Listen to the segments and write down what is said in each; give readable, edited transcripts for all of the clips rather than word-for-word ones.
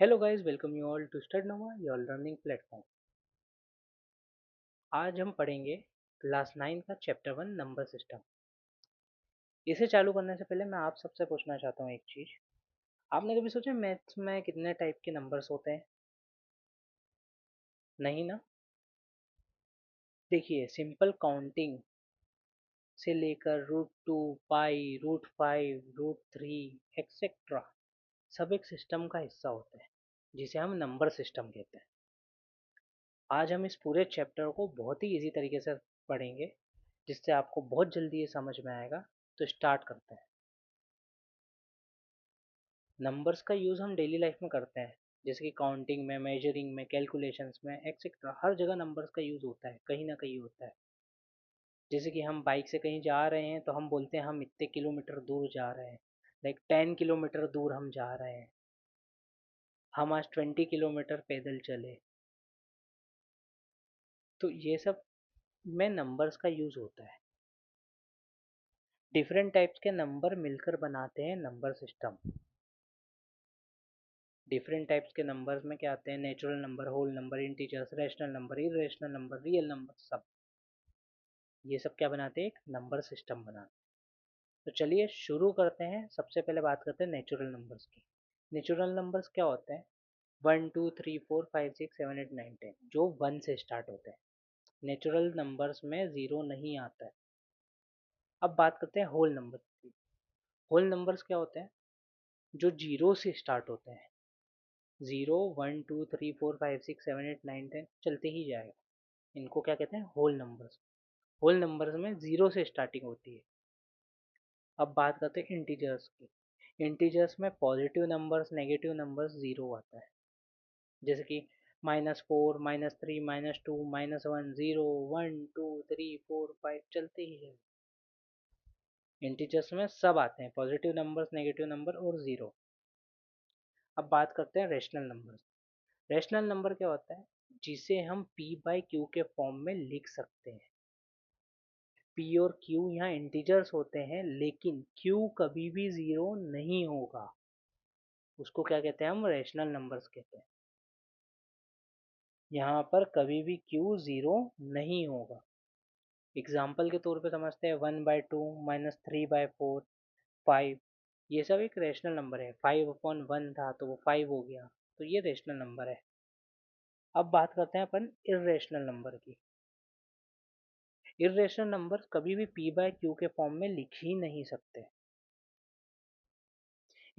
Hello guys, welcome you all to StudNova, your learning platform. आज हम पढ़ेंगे class 9 का चैप्टर 1 नंबर सिस्टम। इसे चालू करने से पहले मैं आप सबसे पूछना चाहता हूँ एक चीज। आपने कभी सोचा मैथ्स में कितने टाइप के नंबर्स होते हैं? नहीं ना? देखिए, सिंपल काउंटिंग से लेकर √2, पाई, √5, √3 एक्सेट्रा सब एक सिस्टम का हिस्सा होते हैं जिसे हम नंबर सिस्टम कहते हैं। आज हम इस पूरे चैप्टर को बहुत ही इजी तरीके से पढ़ेंगे जिससे आपको बहुत जल्दी ये समझ में आएगा। तो स्टार्ट करते हैं। नंबर्स का यूज़ हम डेली लाइफ में करते हैं, जैसे कि काउंटिंग में, मेजरिंग में, कैलकुलेशंस में एक्सेट्रा। हर जगह नंबर्स का यूज़ होता है, कहीं ना कहीं होता है। जैसे कि हम बाइक से कहीं जा रहे हैं तो हम बोलते हैं हम इतने किलोमीटर दूर जा रहे हैं। लाइक 10 किलोमीटर दूर हम जा रहे हैं। हम आज 20 किलोमीटर पैदल चले। तो ये सब में नंबर्स का यूज़ होता है। डिफरेंट टाइप्स के नंबर मिलकर बनाते हैं नंबर सिस्टम। डिफरेंट टाइप्स के नंबर्स में क्या आते हैं? Natural number, whole number, integers, rational number, irrational number, real number, सब। ये सब क्या बनाते हैं? एक नंबर सिस्टम बनाते हैं। तो चलिए शुरू करते हैं। सबसे पहले बात करते हैं नेचुरल नंबर्स की। नेचुरल नंबर्स क्या होते हैं? 1 2 3 4 5 6 7 8 9 10, जो 1 से स्टार्ट होते हैं। नेचुरल नंबर्स में जीरो नहीं आता है। अब बात करते हैं होल नंबर की। होल नंबर्स क्या होते हैं? जो जीरो से स्टार्ट होते हैं। 0 1 2 3 4 5 6 7 8 9 10 चलते ही जाएगा। इनको क्या कहते हैं? Whole numbers. होल नंबर्स में जीरो से स्टार्टिंग होती है। अब बात करते हैं इंटीजर्स की। इंटीजर्स में positive numbers, negative numbers, zero आता है। जैसे कि -4, -3, -2, -1, 0, 1 2 3 4 5 चलते ही है। इंटीजर्स में सब आते हैं, पॉजिटिव नंबर्स, नेगेटिव नंबर और जीरो। अब बात करते हैं रेशनल नंबर्स। रेशनल नंबर क्या होता है? जिसे हम p/q के फॉर्म में लिख सकते हैं। p और q यहाँ इंटीजर्स होते हैं, लेकिन q कभी भी जीरो नहीं होगा। उसको क्या कहते हैं? हम रेशनल नंबर्स कहते हैं। यहाँ पर कभी भी q जीरो नहीं होगा। एग्जाम्पल के तौर पे समझते हैं, 1/2, -3/4, 5। ये सब एक रेशनल नंबर है। 5/1 था तो वो 5 हो गया, तो ये रेशनल नंबर है। अब बात करते हैं अपन इर्रेशनल नंबर की। इर्रेशनल नंबर कभी भी p/q के फॉर्म में लिख ही नहीं सकते।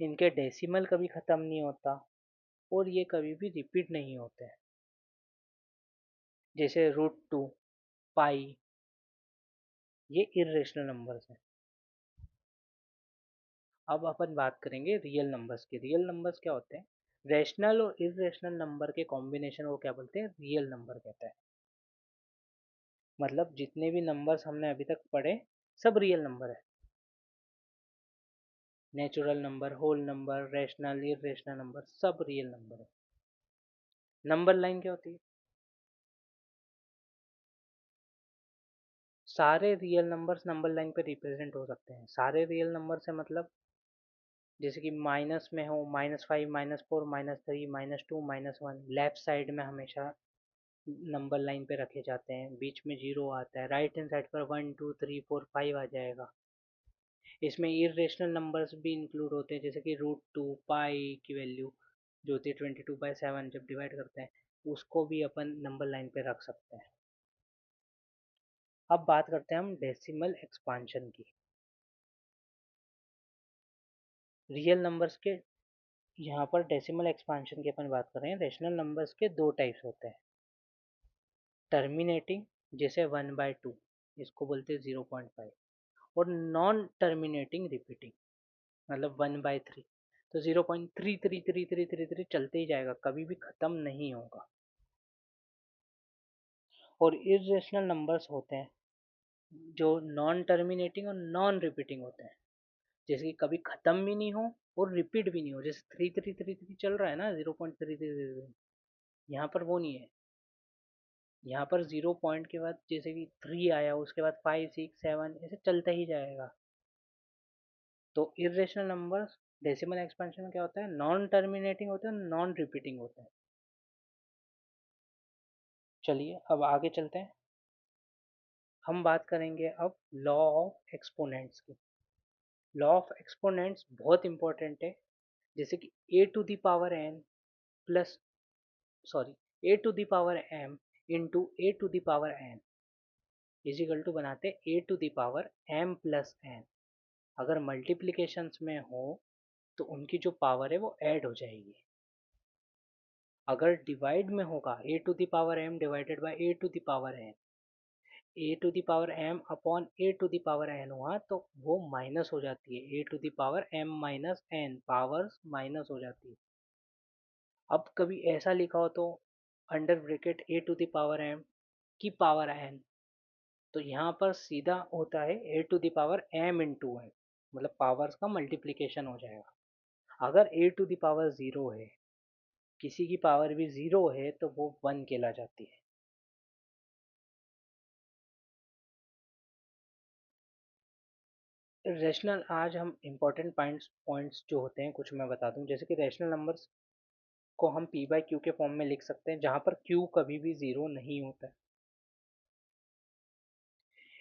इनके डेसिमल कभी खत्म नहीं होता और ये कभी भी रिपीट नहीं होते। जैसे √2, पाई, ये इर्रेशनल नंबर्स हैं। अब अपन बात करेंगे रियल नंबर्स की। रियल नंबर्स क्या होते हैं? रैशनल और इर्रेशनल नंबर के कॉम्बिनेशन को क्या बोलते हैं? रियल नंबर कहते हैं। मतलब जितने भी नंबर्स हमने अभी तक पढ़े, सब रियल नंबर है। Natural number, whole number, rational, irrational number, सब रियल नंबर है। नंबर लाइन क्या होती है? सारे रियल नंबर्स नंबर लाइन पे रिप्रेजेंट हो सकते हैं। सारे रियल नंबर से मतलब, जैसे कि माइनस में हो, -5, -4, -3, -2, -1, लेफ्ट साइड में हमेशा नंबर लाइन पे रखे जाते हैं। बीच में जीरो आता है। राइट हैंड साइड पर 1 2 3 4 5 आ जाएगा। इसमें इरेशनल नंबर्स भी इंक्लूड होते हैं, जैसे कि √2, पाई की वैल्यू जो होती है 22/7, जब डिवाइड करते हैं उसको भी अपन नंबर लाइन पे रख सकते हैं। अब बात करते हैं हम डेसिमल एक्सपांशन की। रियल नंबर्स के यहाँ पर डेसिमल एक्सपांशन की अपन बात कर रहे हैं। रेशनल नंबर्स के दो टाइप्स होते हैं। टर्मिनेटिंग, जैसे 1/2, इसको बोलते हैं 0.5। और नॉन टर्मिनेटिंग रिपीटिंग, मतलब 1/3, तो 0.333333 चलते ही जाएगा, कभी भी खत्म नहीं होगा। और इरेशनल नंबर्स होते हैं जो नॉन टर्मिनेटिंग और नॉन रिपीटिंग होते हैं। जैसे कि कभी खत्म भी नहीं हो और रिपीट भी नहीं हो। जैसे 3333 चल रहा है ना, 0.3333, यहाँ पर वो नहीं है। यहाँ पर 0 पॉइंट के बाद जैसे कि 3 आया, उसके बाद 5 6 7 ऐसे चलता ही जाएगा। तो इरेशनल नंबर्स डेसिमल एक्सपेंशन में क्या होता है, नॉन टर्मिनेटिंग होता है, नॉन रिपीटिंग होता है। चलिए अब आगे चलते हैं। हम बात करेंगे अब लॉ ऑफ एक्सपोनेंट्स की। लॉ ऑफ एक्सपोनेंट्स बहुत इंपॉर्टेंट है। जैसे कि a to the power n plus sorry a to the power M into a to the power n equal to बनाते a to the power m plus n. अगर multiplications में हो तो उनकी जो पावर है वो ऐड हो जाएगी। अगर डिवाइड में होगा a to the power m divided by a to the power n, a to the power m upon a to the power n हुआ तो वो माइनस हो जाती है। A to the power m minus n powers minus हो जाती है। अब कभी ऐसा लिखा हो तो under bracket a to the power m की पावर एन, तो यहाँ पर सीधा होता है a to the power M into N, मतलब पावर्स का मल्टीप्लीकेशन हो जाएगा। अगर A to the power zero है, किसी की पावर भी ज़ीरो है, तो वो वन कहला जाती है। रेशनल, आज हम इम्पोर्टेंट पॉइंट्स जो होते हैं कुछ मैं बता दूं। जैसे कि रेशनल नंबर्स को हम पी बाई क्यू के फॉर्म में लिख सकते हैं, जहाँ पर क्यू कभी भी ज़ीरो नहीं होता है।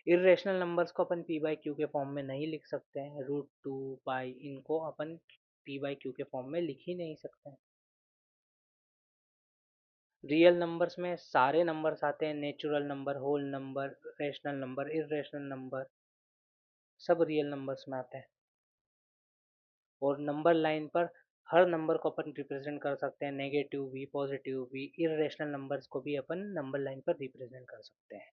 इरेशनल नंबर्स को अपन पी बाई क्यू के फॉर्म में नहीं लिख सकते हैं। रूट टू पाई इनको अपन पी बाई क्यू के फॉर्म में लिख ही नहीं सकते हैं। रियल नंबर्स में सारे नंबर्स आते हैं, natural number, whole number, rational number, irrational number, सब रियल नंबर्स में आते हैं। और नंबर लाइन पर हर नंबर को अपन रिप्रेजेंट कर सकते हैं, नेगेटिव भी पॉजिटिव भी। इरेशनल नंबर्स को भी अपन नंबर लाइन पर रिप्रेजेंट कर सकते हैं।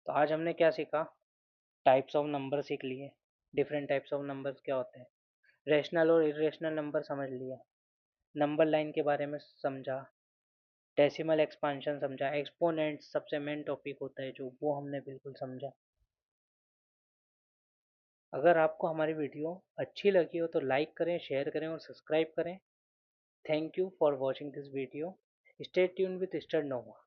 तो आज हमने क्या सीखा, टाइप्स ऑफ नंबर सीख लिए, डिफरेंट टाइप्स ऑफ नंबर्स क्या होते हैं, रेशनल और इरेशनल नंबर समझ लिया, नंबर लाइन के बारे में समझा, डेसिमल एक्सपांशन समझा, एक्सपोनेंट सबसे मेन टॉपिक होता है जो, वो हमने बिल्कुल समझा। अगर आपको हमारी वीडियो अच्छी लगी हो तो लाइक करें, शेयर करें और सब्सक्राइब करें। Thank you for watching this video. Stay tune with stud Nova.